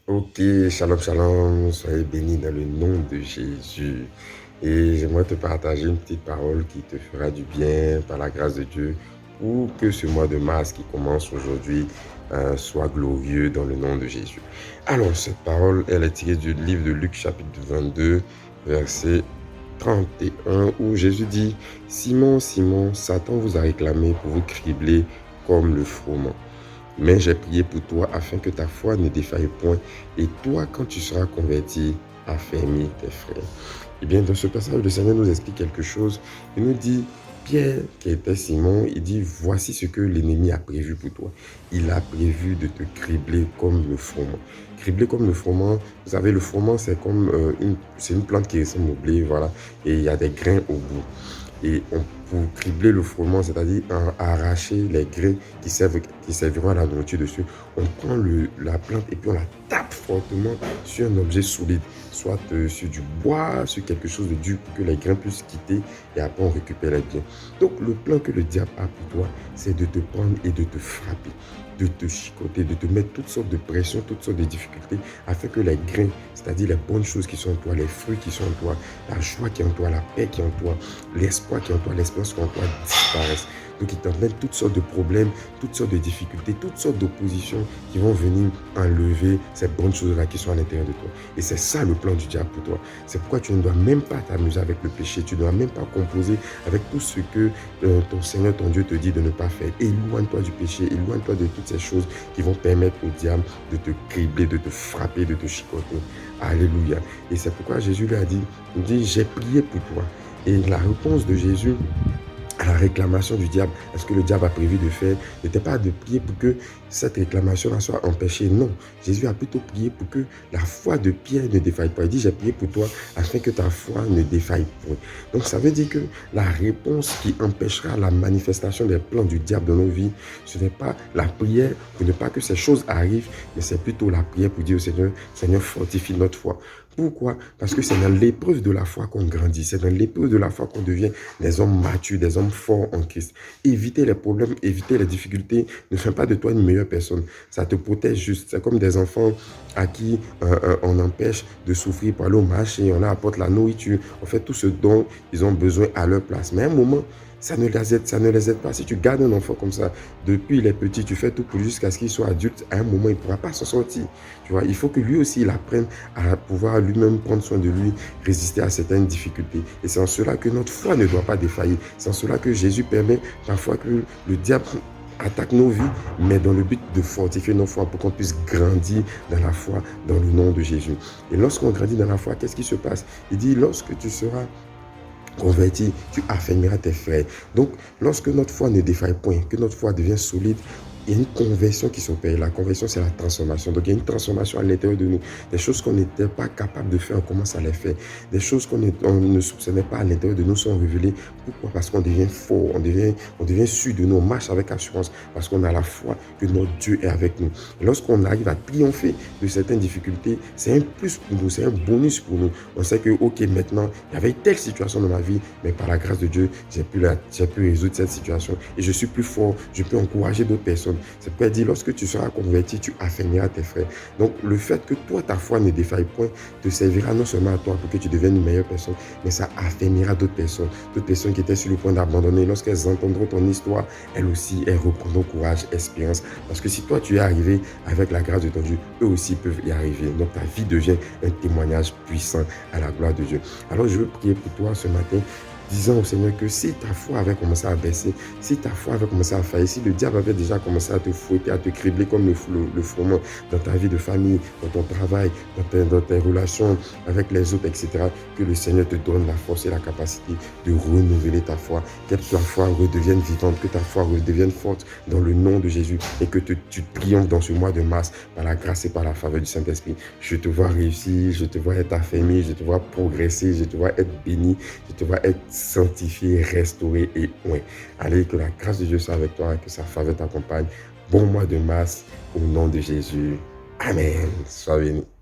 Ok, shalom, shalom, soyez bénis dans le nom de Jésus. Et j'aimerais te partager une petite parole qui te fera du bien par la grâce de Dieu pour que ce mois de mars qui commence aujourd'hui soit glorieux dans le nom de Jésus. Alors, cette parole, elle est tirée du livre de Luc chapitre 22, verset 31, où Jésus dit « Simon, Simon, Satan vous a réclamé pour vous cribler comme le froment. Mais j'ai prié pour toi afin que ta foi ne défaille point. Et toi, quand tu seras converti, affermis tes frères. » Eh bien, dans ce passage, le Seigneur nous explique quelque chose. Il nous dit, Pierre, qui était Simon, il dit, voici ce que l'ennemi a prévu pour toi. Il a prévu de te cribler comme le froment. Cribler comme le froment, vous savez, le froment, c'est comme une plante qui ressemble au blé, voilà, et il y a des grains au bout. Et pour cribler le froment, c'est-à-dire arracher les grains qui serviront à la nourriture dessus, on prend la plante et puis on la tape fortement sur un objet solide, soit sur du bois, sur quelque chose de dur pour que les grains puissent quitter et après on récupère les biens. Donc le plan que le diable a pour toi, c'est de te prendre et de te frapper, de te chicoter, de te mettre toutes sortes de pressions, toutes sortes de difficultés, afin que les grains, c'est-à-dire les bonnes choses qui sont en toi, les fruits qui sont en toi, la joie qui est en toi, la paix qui est en toi, l'espoir qui est en toi, l'espérance qui est en toi disparaissent. Donc il t'emmène toutes sortes de problèmes, toutes sortes de difficultés, toutes sortes d'oppositions qui vont venir enlever ces bonnes choses-là qui sont à l'intérieur de toi. Et c'est ça le plan du diable pour toi. C'est pourquoi tu ne dois même pas t'amuser avec le péché, tu ne dois même pas composer avec tout ce que ton Seigneur, ton Dieu te dit de ne pas faire. Éloigne-toi du péché, éloigne-toi de toutes ces choses qui vont permettre au diable de te cribler, de te frapper, de te chicoter. Alléluia. Et c'est pourquoi Jésus lui a dit, il dit, j'ai prié pour toi. Et la réponse de Jésus à la réclamation du diable, est-ce que le diable a prévu de faire, n'était pas de prier pour que cette réclamation soit empêchée. Non, Jésus a plutôt prié pour que la foi de Pierre ne défaille pas. Il dit, j'ai prié pour toi afin que ta foi ne défaille point. Donc ça veut dire que la réponse qui empêchera la manifestation des plans du diable dans nos vies, ce n'est pas la prière pour ne pas que ces choses arrivent, mais c'est plutôt la prière pour dire au Seigneur, Seigneur, fortifie notre foi. Pourquoi? Parce que c'est dans l'épreuve de la foi qu'on grandit. C'est dans l'épreuve de la foi qu'on devient des hommes matures, des hommes forts en Christ. Éviter les problèmes, éviter les difficultés ne fait pas de toi une meilleure personne. Ça te protège juste. C'est comme des enfants à qui on empêche de souffrir pour aller au marché, on leur apporte la nourriture, on fait tout ce dont ils ont besoin à leur place. Mais à un moment, ça ne les aide pas. Si tu gardes un enfant comme ça, depuis il est petit, tu fais tout pour lui jusqu'à ce qu'il soit adulte, à un moment, il ne pourra pas s'en sortir. Tu vois, il faut que lui aussi, il apprenne à pouvoir lui-même prendre soin de lui, résister à certaines difficultés. Et c'est en cela que notre foi ne doit pas défaillir. C'est en cela que Jésus permet parfois que le diable attaque nos vies, mais dans le but de fortifier nos foi pour qu'on puisse grandir dans la foi, dans le nom de Jésus. Et lorsqu'on grandit dans la foi, qu'est-ce qui se passe? Il dit, lorsque tu seras converti, tu affermiras tes frères. Donc, lorsque notre foi ne défaille point, que notre foi devient solide, il y a une conversion qui s'opère. La conversion, c'est la transformation. Donc, il y a une transformation à l'intérieur de nous. Des choses qu'on n'était pas capable de faire, on commence à les faire. Des choses qu'on ne soupçonnait pas à l'intérieur de nous sont révélées. Pourquoi? Parce qu'on devient fort, on devient sûr de nous, on marche avec assurance, parce qu'on a la foi que notre Dieu est avec nous. Et lorsqu'on arrive à triompher de certaines difficultés, c'est un plus pour nous, c'est un bonus pour nous. On sait que, ok, maintenant, il y avait telle situation dans ma vie, mais par la grâce de Dieu, j'ai pu résoudre cette situation et je suis plus fort, je peux encourager d'autres personnes. C'est pourquoi il dit, lorsque tu seras converti, tu affermiras tes frères. Donc, le fait que toi, ta foi ne défaille point, te servira non seulement à toi pour que tu deviennes une meilleure personne, mais ça affermira d'autres personnes qui étaient sur le point d'abandonner. Lorsqu'elles entendront ton histoire, elles aussi, elles reprendront courage, espérance. Parce que si toi, tu es arrivé avec la grâce de ton Dieu, eux aussi peuvent y arriver. Donc, ta vie devient un témoignage puissant à la gloire de Dieu. Alors, je veux prier pour toi ce matin, disant au Seigneur que si ta foi avait commencé à baisser, si ta foi avait commencé à faillir, si le diable avait déjà commencé à te fouetter, à te cribler comme le froment dans ta vie de famille, dans ton travail, dans tes relations avec les autres, etc., que le Seigneur te donne la force et la capacité de renouveler ta foi, que ta foi redevienne vivante, que ta foi redevienne forte dans le nom de Jésus et que tu triomphes dans ce mois de mars par la grâce et par la faveur du Saint-Esprit. Je te vois réussir, je te vois être affermi, je te vois progresser, je te vois être béni, je te vois être sanctifié, restauré et oint. Allez, que la grâce de Dieu soit avec toi, que sa faveur t'accompagne. Bon mois de mars, au nom de Jésus. Amen. Sois béni.